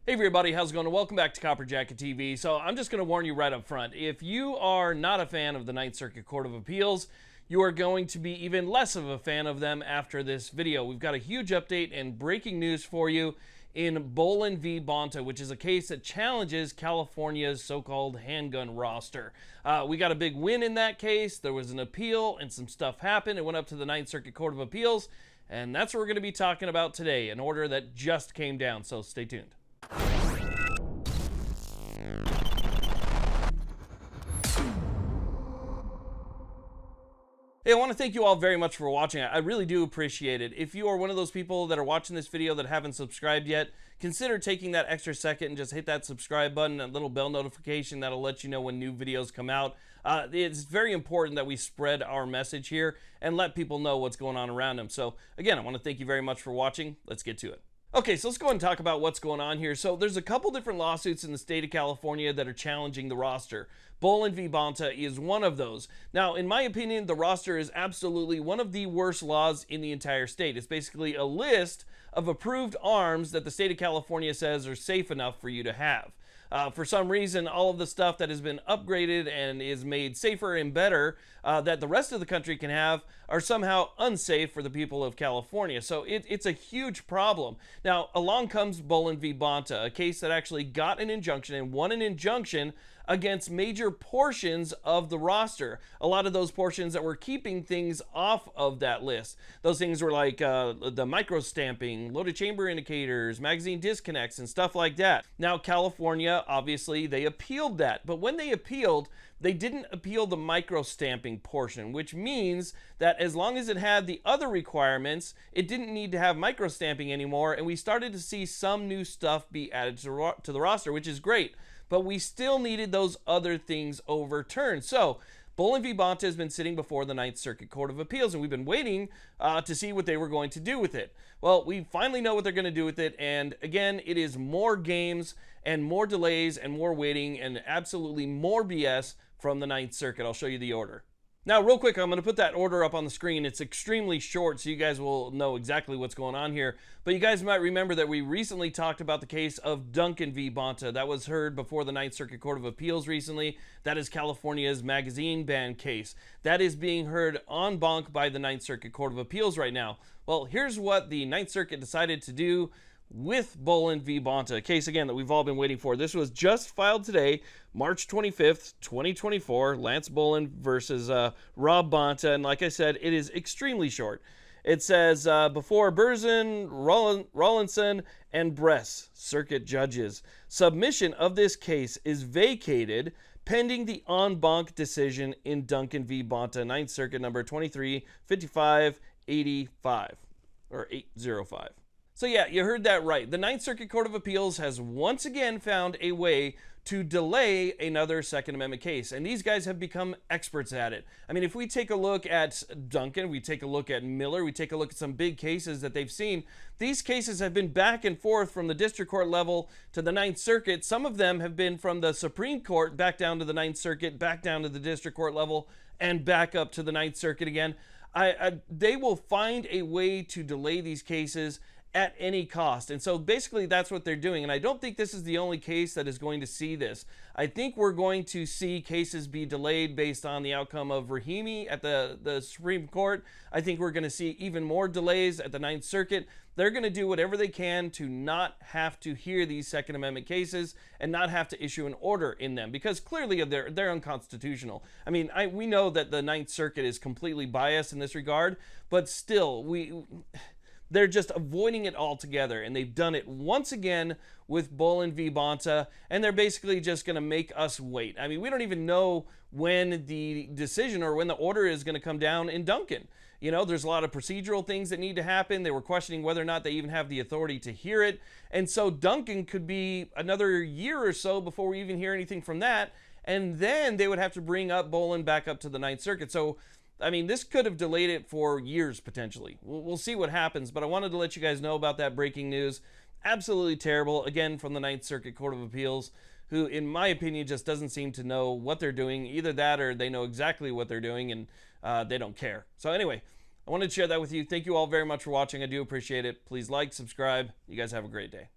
Hey everybody, how's it going? Welcome back to Copper Jacket TV. So I'm just going to warn you right up front. If you are not a fan of the Ninth Circuit Court of Appeals, you are going to be even less of a fan of them after this video. We've got a huge update and breaking news for you in Boland v. Bonta, which is a case that challenges California's so-called handgun roster. We got a big win in that case. There was an appeal and some stuff happened. It went up to the Ninth Circuit Court of Appeals, and that's what we're going to be talking about today, an order that just came down, so stay tuned. Hey, I want to thank you all very much for watching. I really do appreciate it. If you are one of those people that are watching this video that haven't subscribed yet, consider taking that extra second and just hit that subscribe button, that little bell notification that'll let you know when new videos come out. It's very important that we spread our message here and let people know what's going on around them. So again, I want to thank you very much for watching. Let's get to it. Okay, so let's go ahead and talk about what's going on here. So there's a couple different lawsuits in the state of California that are challenging the roster. Boland v. Bonta is one of those. Now, in my opinion, the roster is absolutely one of the worst laws in the entire state. It's basically a list of approved arms that the state of California says are safe enough for you to have. For some reason, all of the stuff that has been upgraded and is made safer and better that the rest of the country can have are somehow unsafe for the people of California. So it's a huge problem. Now, along comes Boland v. Bonta, a case that actually got an injunction and won an injunction against major portions of the roster. A lot of those portions that were keeping things off of that list. Those things were like the micro stamping, loaded chamber indicators, magazine disconnects, and stuff like that. Now, California, obviously, they appealed that. But when they appealed, they didn't appeal the micro stamping portion, which means that as long as it had the other requirements, it didn't need to have micro stamping anymore. And we started to see some new stuff be added to the roster, which is great. But we still needed those other things overturned. So Boland v. Bonta has been sitting before the Ninth Circuit Court of Appeals, and we've been waiting to see what they were going to do with it. Well, we finally know what they're going to do with it, and again, it is more games and more delays and more waiting and absolutely more BS from the Ninth Circuit. I'll show you the order. Now, real quick, I'm going to put that order up on the screen. It's extremely short, so you guys will know exactly what's going on here. But you guys might remember that we recently talked about the case of Duncan v. Bonta. That was heard before the Ninth Circuit Court of Appeals recently. That is California's magazine ban case. That is being heard en banc by the Ninth Circuit Court of Appeals right now. Well, here's what the Ninth Circuit decided to do with Boland v. Bonta, a case, again, that we've all been waiting for. This was just filed today, March 25th, 2024, Lance Boland versus Rob Bonta, and like I said, it is extremely short. It says, before Burzin, Rawlinson, and Bress, circuit judges, submission of this case is vacated pending the en banc decision in Duncan v. Bonta, 9th Circuit, number 235585, or 805. So yeah, you heard that right. The Ninth Circuit Court of Appeals has once again found a way to delay another Second Amendment case. And these guys have become experts at it. I mean, if we take a look at Duncan, we take a look at Miller, we take a look at some big cases that they've seen, these cases have been back and forth from the district court level to the Ninth Circuit. Some of them have been from the Supreme Court back down to the Ninth Circuit, back down to the district court level, and back up to the Ninth Circuit again. They will find a way to delay these cases at any cost. And so basically that's what they're doing. And I don't think this is the only case that is going to see this. I think we're going to see cases be delayed based on the outcome of Rahimi at the Supreme Court. I think we're going to see even more delays at the Ninth Circuit. They're going to do whatever they can to not have to hear these Second Amendment cases and not have to issue an order in them, because clearly they're unconstitutional. I mean, we know that the Ninth Circuit is completely biased in this regard, but still, they're just avoiding it altogether, and they've done it once again with Boland v. Bonta, and they're basically just going to make us wait. I mean, we don't even know when the decision or when the order is going to come down in Duncan. You know, there's a lot of procedural things that need to happen. They were questioning whether or not they even have the authority to hear it, and so Duncan could be another year or so before we even hear anything from that, and then they would have to bring up Boland back up to the Ninth Circuit. So I mean, this could have delayed it for years, potentially. We'll see what happens, but I wanted to let you guys know about that breaking news. Absolutely terrible, again, from the Ninth Circuit Court of Appeals, who, in my opinion, just doesn't seem to know what they're doing. Either that or they know exactly what they're doing, and they don't care. So anyway, I wanted to share that with you. Thank you all very much for watching. I do appreciate it. Please like, subscribe. You guys have a great day.